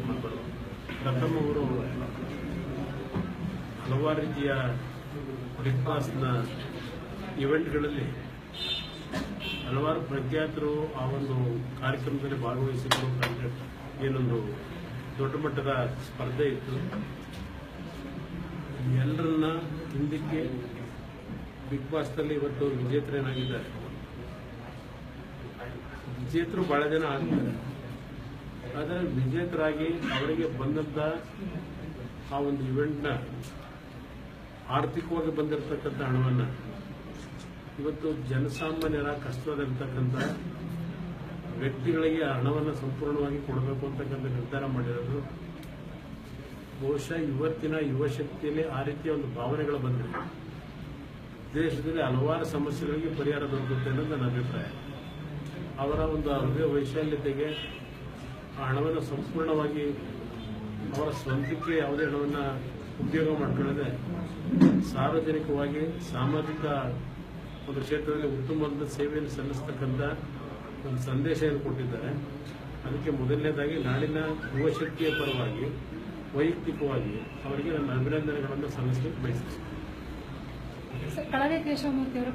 ಮಾಡ್ಬೋದು. ಪ್ರಥಮ ಅವರು ಹಲವಾರು ರೀತಿಯ ಬಿಗ್ ಬಾಸ್ನ ಇವೆಂಟ್ಗಳಲ್ಲಿ ಹಲವಾರು ಪ್ರಖ್ಯಾತರು ಆ ಒಂದು ಕಾರ್ಯಕ್ರಮದಲ್ಲಿ ಭಾಗವಹಿಸಿದ್ರು. ಏನೊಂದು ದೊಡ್ಡ ಮಟ್ಟದ ಸ್ಪರ್ಧೆ ಇತ್ತು. ಎಲ್ಲರನ್ನ ಹಿಂದಕ್ಕೆ ಬಿಗ್ ಬಾಸ್ನಲ್ಲಿ ಇವತ್ತು ವಿಜೇತರೇನಾಗಿದ್ದಾರೆ. ವಿಜೇತರು ಬಹಳ ಜನ ಆಗ್ತಾರೆ, ಆದರೆ ವಿಜೇತರಾಗಿ ಅವರಿಗೆ ಬಂದಂತ ಆ ಒಂದು ಇವೆಂಟ್ನ ಆರ್ಥಿಕವಾಗಿ ಬಂದಿರತಕ್ಕಂಥ ಹಣವನ್ನ ಇವತ್ತು ಜನಸಾಮಾನ್ಯರ ಕಷ್ಟದಲ್ಲಿರ್ತಕ್ಕಂಥ ವ್ಯಕ್ತಿಗಳಿಗೆ ಹಣವನ್ನು ಸಂಪೂರ್ಣವಾಗಿ ಕೊಡಬೇಕು ಅಂತಕ್ಕಂಥ ನಿರ್ಧಾರ ಮಾಡಿರೋದು. ಬಹುಶಃ ಇವತ್ತಿನ ಯುವ ಶಕ್ತಿಯಲ್ಲಿ ಆ ರೀತಿಯ ಒಂದು ಭಾವನೆಗಳು ಬಂದಿದೆ. ದೇಶದಲ್ಲಿ ಹಲವಾರು ಸಮಸ್ಯೆಗಳಿಗೆ ಪರಿಹಾರ ದೊರಕುತ್ತೆ ಅನ್ನೋದು ನನ್ನ ಅಭಿಪ್ರಾಯ. ಅವರ ಒಂದು ಹೃದಯ ವೈಶಾಲ್ಯತೆಗೆ ಆ ಹಣವನ್ನು ಸಂಪೂರ್ಣವಾಗಿ ಅವರ ಸ್ವಂತಕ್ಕೆ ಯಾವುದೇ ಹಣವನ್ನು ಉಪಯೋಗ ಮಾಡಿಕೊಳ್ಳದೆ ಸಾರ್ವಜನಿಕವಾಗಿ ಸಾಮಾಜಿಕ ಒಂದು ಕ್ಷೇತ್ರದಲ್ಲಿ ಉತ್ತಮವಾದ ಸೇವೆಯನ್ನು ಸಲ್ಲಿಸತಕ್ಕಂಥ ಒಂದು ಸಂದೇಶವನ್ನು ಕೊಟ್ಟಿದ್ದಾರೆ. ಅದಕ್ಕೆ ಮೊದಲನೇದಾಗಿ ನಾಡಿನ ಯುವ ಶಕ್ತಿಯ ಪರವಾಗಿ ವೈಯಕ್ತಿಕವಾಗಿ ಅವರಿಗೆ ನನ್ನ ಅಭಿನಂದನೆಗಳನ್ನು ಸಲ್ಲಿಸಲಿಕ್ಕೆ ಬಯಸುತ್ತೇನೆ. ಕಳವೆ ಕೇಶವಮೂರ್ತಿ ಅವರು